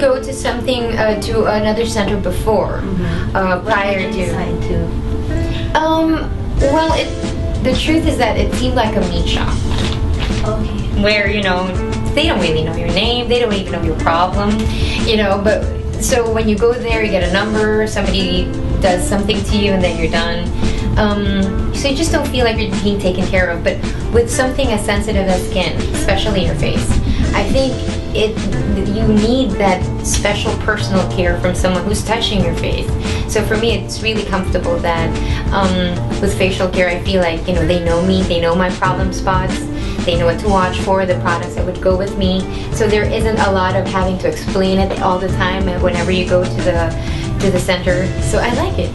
go to something to another center before, prior to. Well, the truth is that it seemed like a meat shop. Okay. Where, you know, they don't really know your name, they don't even know your problem, you know, but so when you go there, you get a number, somebody does something to you, and then you're done. So you just don't feel like you're being taken care of. But with something as sensitive as skin, especially your face, I think you need that special personal care from someone who's touching your face. So for me, it's really comfortable that with facial care, I feel like, you know, they know me, they know my problem spots, they know what to watch for, the products that would go with me. So there isn't a lot of having to explain it all the time whenever you go to the center. So I like it.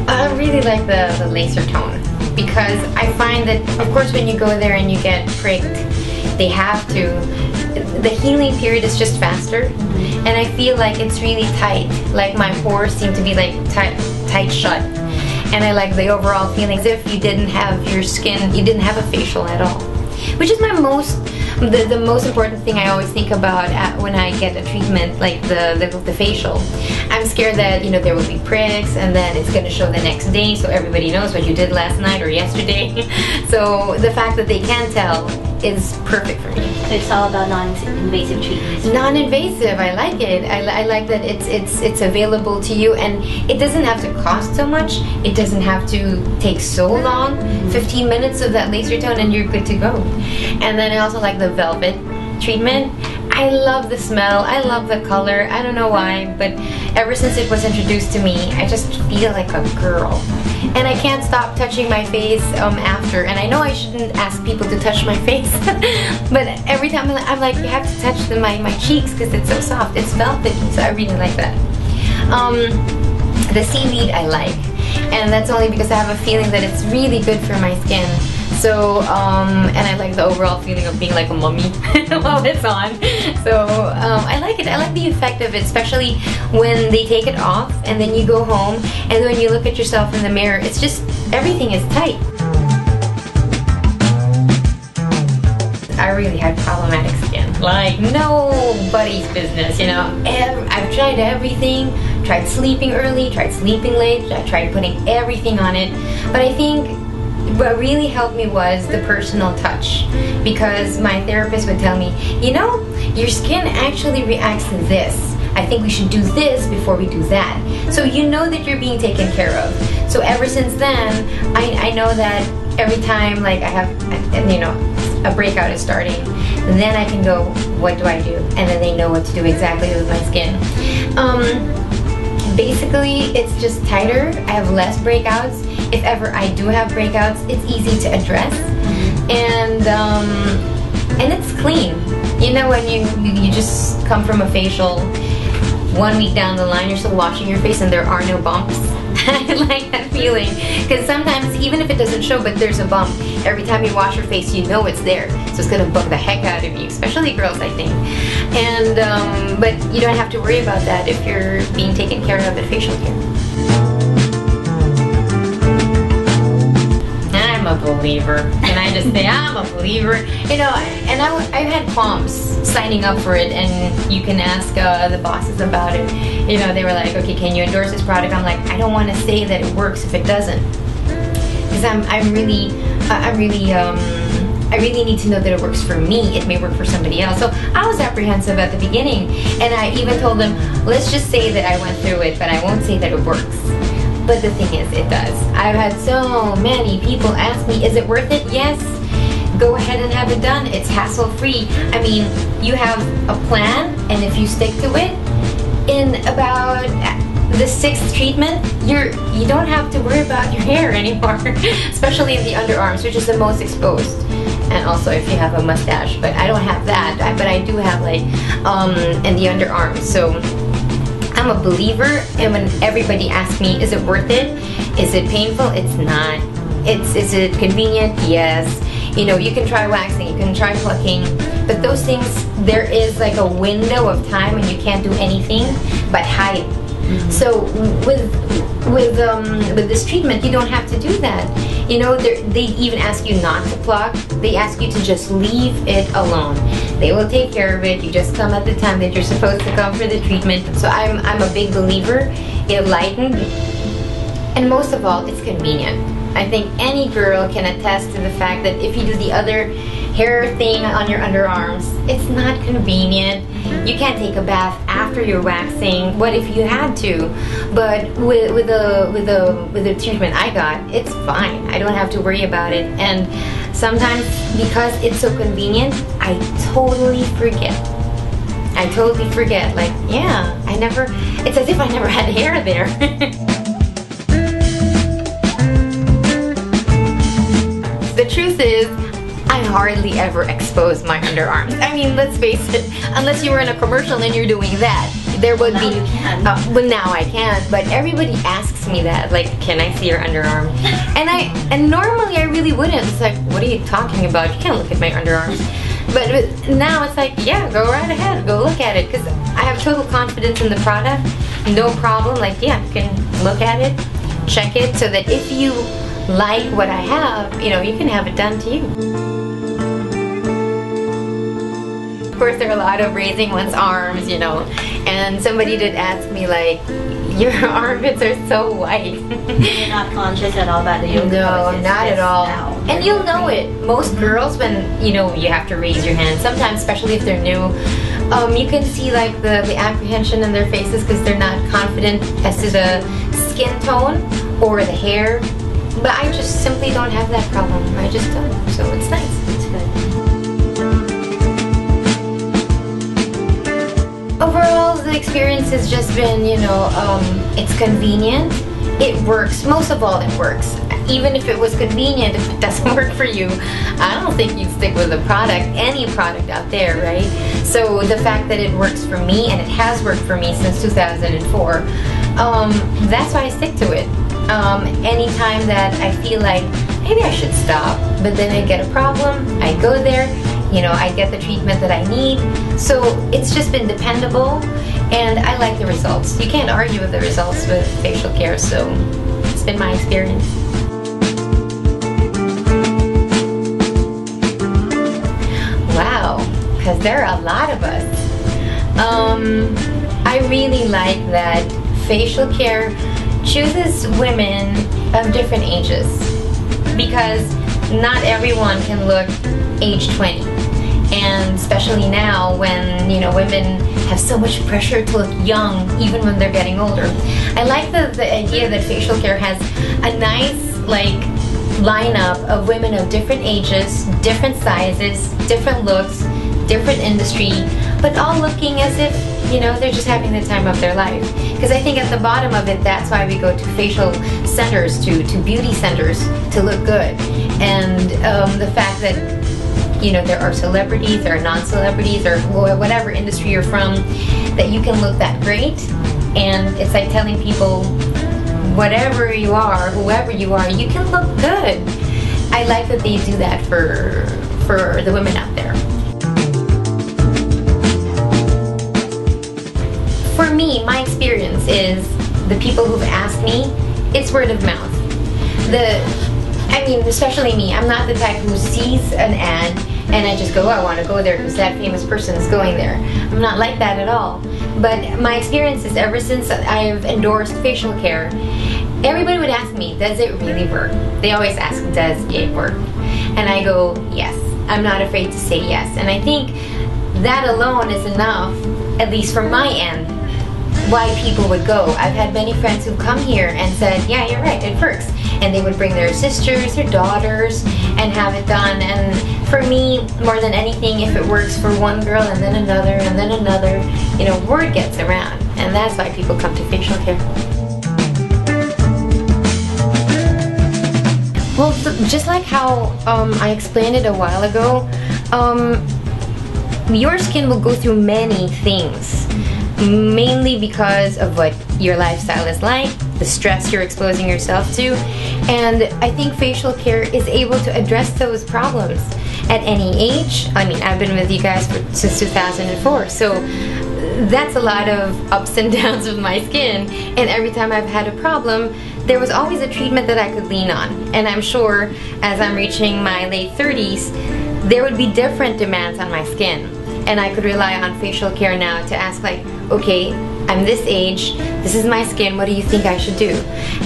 I really like the laser tone, because I find that, of course, when you go there and you get pricked, they have to. The healing period is just faster, and I feel like it's really tight. Like my pores seem to be like tight shut, and I like the overall feeling as if you didn't have your skin, you didn't have a facial at all, which is my the most important thing I always think about when I get a treatment like the facial. I'm scared that, you know, there will be pricks and then it's going to show the next day, so everybody knows what you did last night or yesterday. So the fact that they can tell is perfect for me. So it's all about non-invasive treatments. Non-invasive, I like it. I like that it's available to you, and it doesn't have to cost so much. It doesn't have to take so long. 15 minutes of that laser tone and you're good to go. And then I also like the velvet treatment. I love the smell, I love the color. I don't know why, but ever since it was introduced to me, I just feel like a girl. And I can't stop touching my face after. And I know I shouldn't ask people to touch my face, but every time I'm like, you have to touch my cheeks because it's so soft. It's velvety, so I really like that. The seaweed I like, and that's only because I have a feeling that it's really good for my skin. So, and I like the overall feeling of being like a mummy while it's on. So, I like it. I like the effect of it, especially when they take it off and then you go home and when you look at yourself in the mirror, it's just, everything is tight. I really had problematic skin. Like, nobody's business, you know. I've tried everything. Tried sleeping early, tried sleeping late, I tried putting everything on it. But I think what really helped me was the personal touch, because my therapist would tell me, you know, your skin actually reacts to this. I think we should do this before we do that. So you know that you're being taken care of. So ever since then, I know that every time like I have, you know, a breakout is starting, then I can go, what do I do? And then they know what to do exactly with my skin. Basically, it's just tighter. I have less breakouts. If ever I do have breakouts, it's easy to address, and it's clean. You know, when you just come from a facial, 1 week down the line, you're still washing your face and there are no bumps. I like that feeling, because sometimes even if it doesn't show, but there's a bump, every time you wash your face, you know it's there, so it's gonna bug the heck out of you, especially girls, I think. And but you don't have to worry about that if you're being taken care of at facial care. I'm a believer. Can I just say I'm a believer? You know, and I've had qualms signing up for it, and you can ask the bosses about it. You know, they were like, okay, can you endorse this product? I'm like, I don't want to say that it works if it doesn't, because I really need to know that it works for me. It may work for somebody else. So I was apprehensive at the beginning, and I even told them, let's just say that I went through it, but I won't say that it works. But the thing is, it does. I've had so many people ask me, is it worth it? Yes. Go ahead and have it done. It's hassle-free. I mean, you have a plan, and if you stick to it, in about the 6th treatment, you don't have to worry about your hair anymore, especially in the underarms, which is the most exposed. And also if you have a mustache, but I don't have that. But I do have like in the underarms. So I'm a believer, and when everybody asks me, is it worth it? Is it painful? It's not. Is it convenient? Yes. You know, you can try waxing, you can try plucking, but those things, there is like a window of time when you can't do anything but hide. So with this treatment, you don't have to do that. You know, they even ask you not to pluck. They ask you to just leave it alone. They will take care of it. You just come at the time that you're supposed to come for the treatment. So I'm a big believer in lightened, and most of all, it's convenient. I think any girl can attest to the fact that if you do the other hair thing on your underarms, it's not convenient. You can't take a bath after you're waxing. What if you had to? But with the treatment I got, it's fine. I don't have to worry about it. And sometimes because it's so convenient, I totally forget. Like, yeah, it's as if I never had hair there. The truth is, I hardly ever expose my underarms. I mean, let's face it, unless you were in a commercial and you're doing that, there would be, well, now I can, but everybody asks me that, like, can I see your underarm? And normally I really wouldn't. It's like, what are you talking about? You can't look at my underarms. But now it's like, yeah, go right ahead, go look at it, because I have total confidence in the product, no problem. Like, yeah, you can look at it, check it, so that if you like what I have, you know, you can have it done to you. Of course, there are a lot of raising one's arms, you know, and somebody did ask me, like, your armpits are so white. You're not conscious at all about the yoga? No, not at all. And you'll know it. Most girls, when, you know, you have to raise your hand, sometimes, especially if they're new, you can see like the apprehension in their faces because they're not confident as to the skin tone or the hair. But I just simply don't have that problem. I just don't. So it's nice. It's good. Overall, the experience has just been, you know, it's convenient. It works. Most of all, it works. Even if it was convenient, if it doesn't work for you, I don't think you'd stick with the product, any product out there, right? So the fact that it works for me, and it has worked for me since 2004, that's why I stick to it. Anytime that I feel like maybe I should stop, but then I get a problem, I go there, you know, I get the treatment that I need. So it's just been dependable, and I like the results. You can't argue with the results with facial care, so it's been my experience. Wow, because there are a lot of us. I really like that facial care chooses women of different ages, because not everyone can look age 20, and especially now when, you know, women have so much pressure to look young even when they're getting older. I like the idea that facial care has a nice like lineup of women of different ages, different sizes, different looks, different industry, but all looking as if, you know, they're just having the time of their life. Because I think at the bottom of it, that's why we go to facial centers, to beauty centers, to look good. And the fact that, you know, there are celebrities, there are non-celebrities, or whatever industry you're from, that you can look that great. And it's like telling people, whatever you are, whoever you are, you can look good. I like that they do that for the women out there. For me, my experience is the people who've asked me, it's word of mouth. I mean, especially me, I'm not the type who sees an ad and I just go, oh, I want to go there because that famous person is going there. I'm not like that at all. But my experience is ever since I've endorsed facial care, everybody would ask me, does it really work? They always ask, does it work? And I go, yes. I'm not afraid to say yes. And I think that alone is enough, at least from my end, why people would go. I've had many friends who've come here and said, yeah, you're right, it works. And they would bring their sisters, their daughters, and have it done. And for me, more than anything, if it works for one girl and then another, you know, word gets around. And that's why people come to facial care. Well, just like how I explained it a while ago, your skin will go through many things. Mainly because of what your lifestyle is like, the stress you're exposing yourself to, and I think facial care is able to address those problems at any age. I mean, I've been with you guys since 2004, so that's a lot of ups and downs with my skin, and every time I've had a problem, there was always a treatment that I could lean on. And I'm sure as I'm reaching my late 30s, there would be different demands on my skin, and I could rely on facial care now to ask, like, okay, I'm this age, this is my skin, what do you think I should do?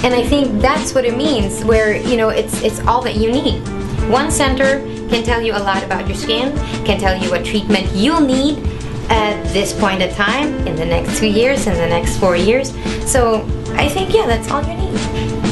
And I think that's what it means, where, you know, it's all that you need. One center can tell you a lot about your skin, can tell you what treatment you'll need at this point in time, in the next 2 years, in the next 4 years. So I think, yeah, that's all you need.